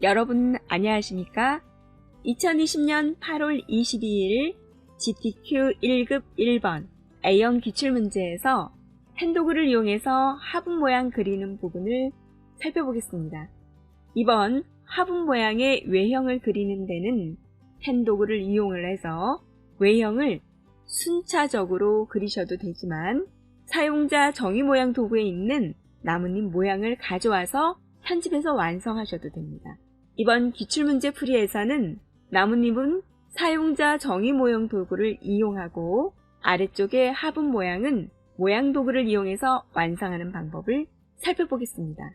여러분 안녕하십니까? 2020년 8월 22일 GTQ 1급 1번 A형 기출문제에서 펜도구를 이용해서 화분 모양 그리는 부분을 살펴보겠습니다. 이번 화분 모양의 외형을 그리는 데는 펜도구를 이용을 해서 외형을 순차적으로 그리셔도 되지만 사용자 정의 모양 도구에 있는 나뭇잎 모양을 가져와서 편집해서 완성하셔도 됩니다. 이번 기출문제 풀이에서는 나뭇잎은 사용자 정의 모양 도구를 이용하고 아래쪽의 화분 모양은 모양 도구를 이용해서 완성하는 방법을 살펴보겠습니다.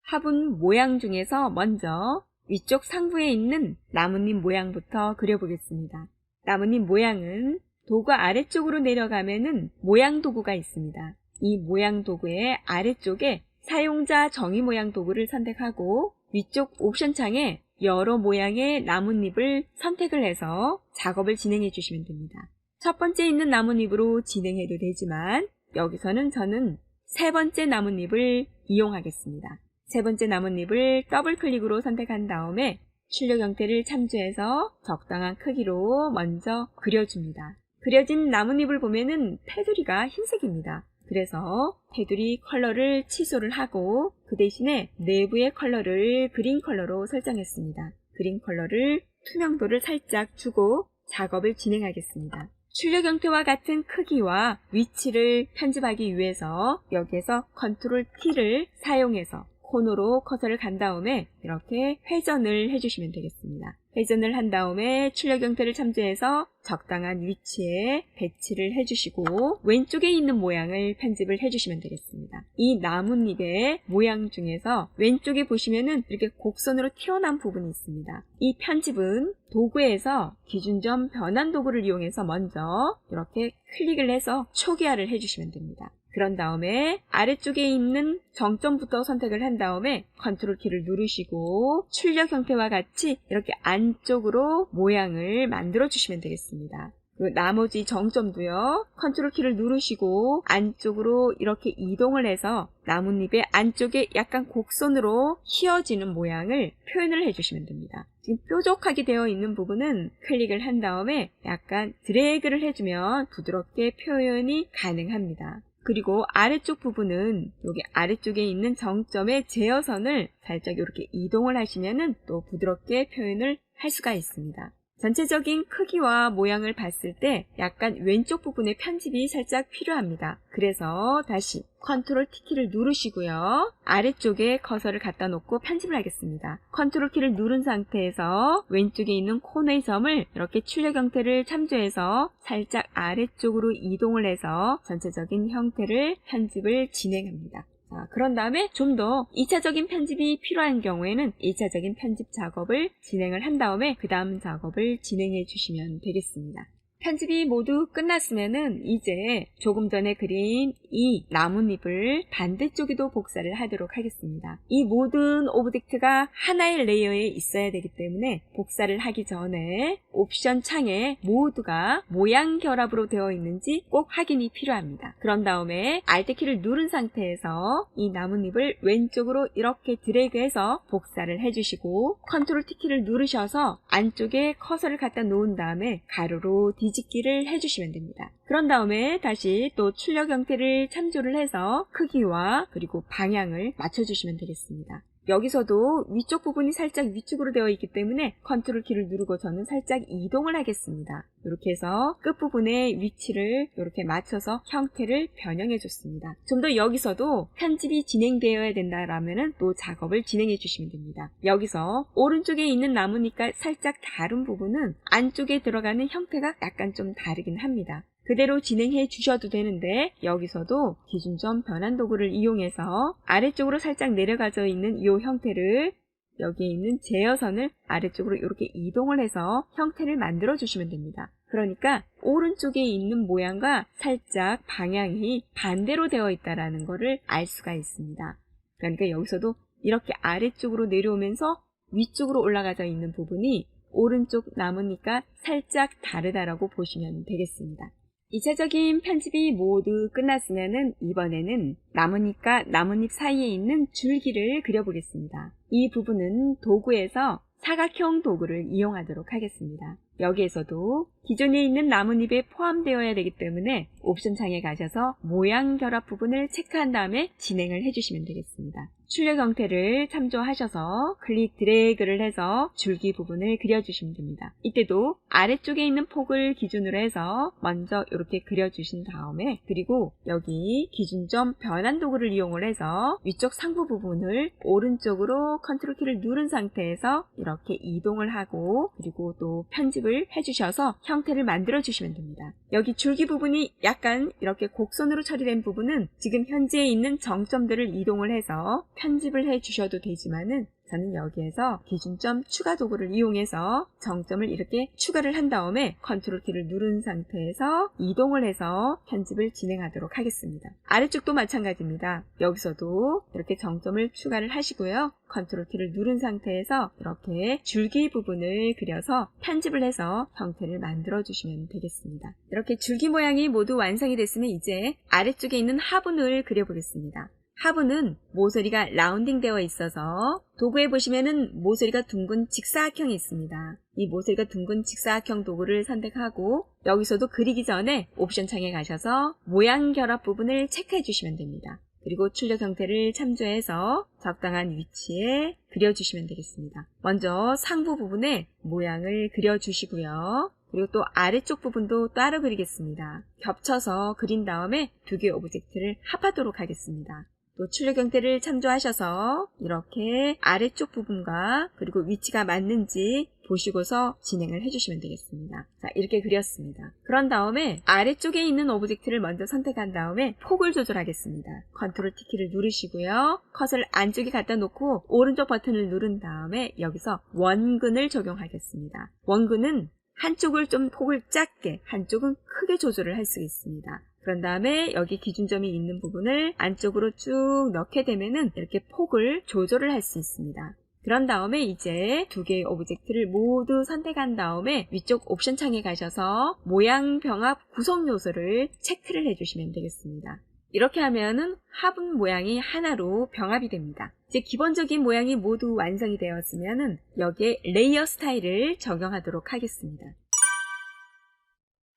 화분 모양 중에서 먼저 위쪽 상부에 있는 나뭇잎 모양부터 그려보겠습니다. 나뭇잎 모양은 도구 아래쪽으로 내려가면은 모양 도구가 있습니다. 이 모양 도구의 아래쪽에 사용자 정의 모양 도구를 선택하고 위쪽 옵션 창에 여러 모양의 나뭇잎을 선택을 해서 작업을 진행해 주시면 됩니다. 첫 번째 있는 나뭇잎으로 진행해도 되지만 여기서는 저는 세 번째 나뭇잎을 이용하겠습니다. 세 번째 나뭇잎을 더블 클릭으로 선택한 다음에 출력 형태를 참조해서 적당한 크기로 먼저 그려줍니다. 그려진 나뭇잎을 보면은 테두리가 흰색입니다. 그래서 테두리 컬러를 취소를 하고 그 대신에 내부의 컬러를 그린 컬러로 설정했습니다. 그린 컬러를 투명도를 살짝 주고 작업을 진행하겠습니다. 출력 형태와 같은 크기와 위치를 편집하기 위해서 여기에서 컨트롤 T를 사용해서 코너로 커서를 간 다음에 이렇게 회전을 해주시면 되겠습니다. 회전을 한 다음에 출력 형태를 참조해서 적당한 위치에 배치를 해주시고 왼쪽에 있는 모양을 편집을 해주시면 되겠습니다. 이 나뭇잎의 모양 중에서 왼쪽에 보시면은 이렇게 곡선으로 튀어나온 부분이 있습니다. 이 편집은 도구에서 기준점 변환 도구를 이용해서 먼저 이렇게 클릭을 해서 초기화를 해주시면 됩니다. 그런 다음에 아래쪽에 있는 정점부터 선택을 한 다음에 컨트롤 키를 누르시고 출력 형태와 같이 이렇게 안쪽으로 모양을 만들어 주시면 되겠습니다. 그리고 나머지 정점도요. 컨트롤 키를 누르시고 안쪽으로 이렇게 이동을 해서 나뭇잎의 안쪽에 약간 곡선으로 휘어지는 모양을 표현을 해주시면 됩니다. 지금 뾰족하게 되어 있는 부분은 클릭을 한 다음에 약간 드래그를 해주면 부드럽게 표현이 가능합니다. 그리고 아래쪽 부분은 여기 아래쪽에 있는 정점의 제어선을 살짝 이렇게 이동을 하시면은 또 부드럽게 표현을 할 수가 있습니다. 전체적인 크기와 모양을 봤을 때 약간 왼쪽 부분의 편집이 살짝 필요합니다. 그래서 다시 컨트롤 T키를 누르시고요. 아래쪽에 커서를 갖다 놓고 편집을 하겠습니다. 컨트롤 키를 누른 상태에서 왼쪽에 있는 코너의 점을 이렇게 출력 형태를 참조해서 살짝 아래쪽으로 이동을 해서 전체적인 형태를 편집을 진행합니다. 자, 그런 다음에 좀 더 2차적인 편집이 필요한 경우에는 2차적인 편집 작업을 진행을 한 다음에 그 다음 작업을 진행해 주시면 되겠습니다. 편집이 모두 끝났으면은 이제 조금 전에 그린 이 나뭇잎을 반대쪽에도 복사를 하도록 하겠습니다. 이 모든 오브젝트가 하나의 레이어에 있어야 되기 때문에 복사를 하기 전에 옵션 창에 모두가 모양 결합으로 되어 있는지 꼭 확인이 필요합니다. 그런 다음에 Alt키를 누른 상태에서 이 나뭇잎을 왼쪽으로 이렇게 드래그해서 복사를 해주시고 컨트롤 T키를 누르셔서 안쪽에 커서를 갖다 놓은 다음에 가로로 뒤집기를 해주시면 됩니다. 그런 다음에 다시 또 출력 형태를 참조를 해서 크기와 그리고 방향을 맞춰주시면 되겠습니다. 여기서도 위쪽 부분이 살짝 위쪽으로 되어 있기 때문에 컨트롤 키를 누르고 저는 살짝 이동을 하겠습니다. 이렇게 해서 끝부분의 위치를 이렇게 맞춰서 형태를 변형해 줬습니다. 좀 더 여기서도 편집이 진행되어야 된다라면 또 작업을 진행해 주시면 됩니다. 여기서 오른쪽에 있는 나뭇잎과 살짝 다른 부분은 안쪽에 들어가는 형태가 약간 좀 다르긴 합니다. 그대로 진행해 주셔도 되는데 여기서도 기준점 변환 도구를 이용해서 아래쪽으로 살짝 내려가져 있는 이 형태를 여기에 있는 제어선을 아래쪽으로 이렇게 이동을 해서 형태를 만들어 주시면 됩니다. 그러니까 오른쪽에 있는 모양과 살짝 방향이 반대로 되어 있다는 것을 알 수가 있습니다. 그러니까 여기서도 이렇게 아래쪽으로 내려오면서 위쪽으로 올라가져 있는 부분이 오른쪽 나뭇잎과 살짝 다르다라고 보시면 되겠습니다. 2차적인 편집이 모두 끝났으면은 이번에는 나뭇잎과 나뭇잎 사이에 있는 줄기를 그려보겠습니다. 이 부분은 도구에서 사각형 도구를 이용하도록 하겠습니다. 여기에서도 기존에 있는 나뭇잎에 포함되어야 되기 때문에 옵션 창에 가셔서 모양 결합 부분을 체크한 다음에 진행을 해주시면 되겠습니다. 출력 형태를 참조하셔서 클릭 드래그를 해서 줄기 부분을 그려주시면 됩니다. 이때도 아래쪽에 있는 폭을 기준으로 해서 먼저 이렇게 그려주신 다음에 그리고 여기 기준점 변환 도구를 이용을 해서 위쪽 상부 부분을 오른쪽으로 컨트롤 키를 누른 상태에서 이렇게 이동을 하고 그리고 또 편집을 해주셔서 형태를 만들어 주시면 됩니다. 여기 줄기 부분이 약간 이렇게 곡선으로 처리된 부분은 지금 현재 있는 정점들을 이동을 해서 편집을 해 주셔도 되지만은 저는 여기에서 기준점 추가 도구를 이용해서 정점을 이렇게 추가를 한 다음에 컨트롤 키를 누른 상태에서 이동을 해서 편집을 진행하도록 하겠습니다. 아래쪽도 마찬가지입니다. 여기서도 이렇게 정점을 추가를 하시고요. 컨트롤 키를 누른 상태에서 이렇게 줄기 부분을 그려서 편집을 해서 형태를 만들어 주시면 되겠습니다. 이렇게 줄기 모양이 모두 완성이 됐으면 이제 아래쪽에 있는 화분을 그려보겠습니다. 화분은 모서리가 라운딩 되어 있어서 도구에 보시면은 모서리가 둥근 직사각형이 있습니다. 이 모서리가 둥근 직사각형 도구를 선택하고 여기서도 그리기 전에 옵션 창에 가셔서 모양 결합 부분을 체크해 주시면 됩니다. 그리고 출력 형태를 참조해서 적당한 위치에 그려주시면 되겠습니다. 먼저 상부 부분에 모양을 그려주시고요. 그리고 또 아래쪽 부분도 따로 그리겠습니다. 겹쳐서 그린 다음에 두 개의 오브젝트를 합하도록 하겠습니다. 또 출력 형태를 참조하셔서 이렇게 아래쪽 부분과 그리고 위치가 맞는지 보시고서 진행을 해주시면 되겠습니다. 자, 이렇게 그렸습니다. 그런 다음에 아래쪽에 있는 오브젝트를 먼저 선택한 다음에 폭을 조절하겠습니다. 컨트롤 T키를 누르시고요. 컷을 안쪽에 갖다 놓고 오른쪽 버튼을 누른 다음에 여기서 원근을 적용하겠습니다. 원근은 한쪽을 좀 폭을 작게, 한쪽은 크게 조절을 할 수 있습니다. 그런 다음에 여기 기준점이 있는 부분을 안쪽으로 쭉 넣게 되면은 이렇게 폭을 조절을 할 수 있습니다. 그런 다음에 이제 두 개의 오브젝트를 모두 선택한 다음에 위쪽 옵션 창에 가셔서 모양 병합 구성 요소를 체크를 해주시면 되겠습니다. 이렇게 하면은 화분 모양이 하나로 병합이 됩니다. 이제 기본적인 모양이 모두 완성이 되었으면은 여기에 레이어 스타일을 적용하도록 하겠습니다.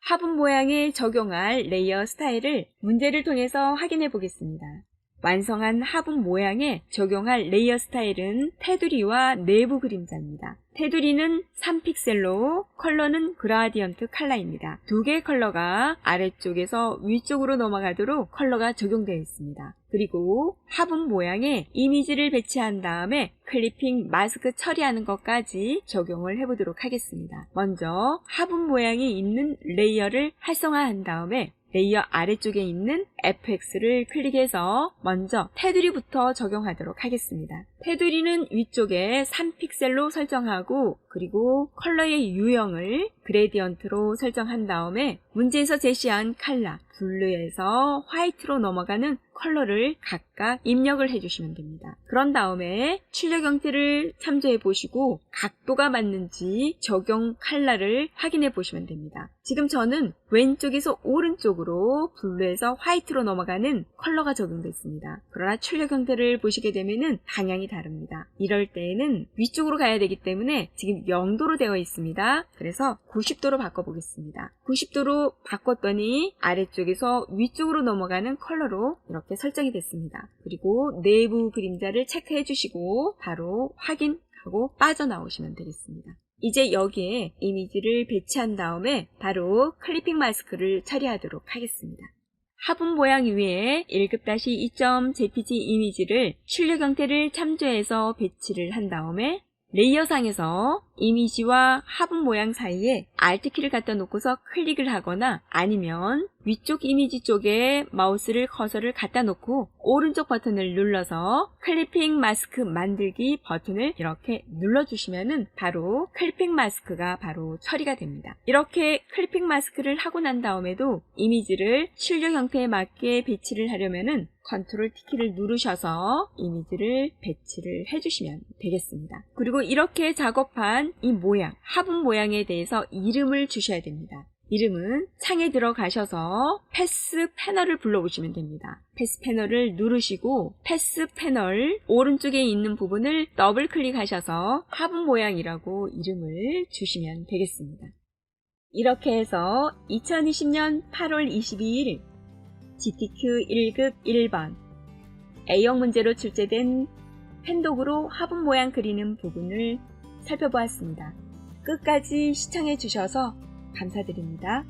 화분 모양에 적용할 레이어 스타일을 문제를 통해서 확인해 보겠습니다. 완성한 화분 모양에 적용할 레이어 스타일은 테두리와 내부 그림자입니다. 테두리는 3픽셀로 컬러는 그라디언트 컬러입니다. 두 개의 컬러가 아래쪽에서 위쪽으로 넘어가도록 컬러가 적용되어 있습니다. 그리고 화분 모양에 이미지를 배치한 다음에 클리핑 마스크 처리하는 것까지 적용을 해보도록 하겠습니다. 먼저 화분 모양이 있는 레이어를 활성화한 다음에 레이어 아래쪽에 있는 FX를 클릭해서 먼저 테두리부터 적용하도록 하겠습니다. 테두리는 위쪽에 3픽셀로 설정하고 그리고 컬러의 유형을 그레디언트로 설정한 다음에 문제에서 제시한 컬러 블루에서 화이트로 넘어가는 컬러를 각각 입력을 해주시면 됩니다. 그런 다음에 출력 형태를 참조해 보시고 각도가 맞는지 적용 컬러를 확인해 보시면 됩니다. 지금 저는 왼쪽에서 오른쪽으로 블루에서 화이트로 넘어가는 컬러가 적용됐습니다. 그러나 출력 형태를 보시게 되면은 방향이 다릅니다. 이럴 때에는 위쪽으로 가야 되기 때문에 지금 0도로 되어 있습니다. 그래서 90도로 바꿔보겠습니다. 90도로 바꿨더니 아래쪽에서 위쪽으로 넘어가는 컬러로 이렇게 설정이 됐습니다. 그리고 내부 그림자를 체크해 주시고 바로 확인하고 빠져나오시면 되겠습니다. 이제 여기에 이미지를 배치한 다음에 바로 클리핑 마스크를 처리하도록 하겠습니다. 화분 모양 위에 1급-2.jpg 이미지를 출력 형태를 참조해서 배치를 한 다음에 레이어상에서 이미지와 화분 모양 사이에 Alt키를 갖다 놓고서 클릭을 하거나 아니면 위쪽 이미지 쪽에 마우스를 커서를 갖다 놓고 오른쪽 버튼을 눌러서 클리핑 마스크 만들기 버튼을 이렇게 눌러주시면은 바로 클리핑 마스크가 바로 처리가 됩니다. 이렇게 클리핑 마스크를 하고 난 다음에도 이미지를 출력 형태에 맞게 배치를 하려면은 컨트롤 T키를 누르셔서 이미지를 배치를 해주시면 되겠습니다. 그리고 이렇게 작업한 이 모양, 화분 모양에 대해서 이름을 주셔야 됩니다. 이름은 창에 들어가셔서 패스 패널을 불러보시면 됩니다. 패스 패널을 누르시고 패스 패널 오른쪽에 있는 부분을 더블 클릭하셔서 화분 모양이라고 이름을 주시면 되겠습니다. 이렇게 해서 2020년 8월 22일 GTQ 1급 1번 A형 문제로 출제된 펜도구로 화분 모양 그리는 부분을 살펴보았습니다. 끝까지 시청해 주셔서 감사드립니다.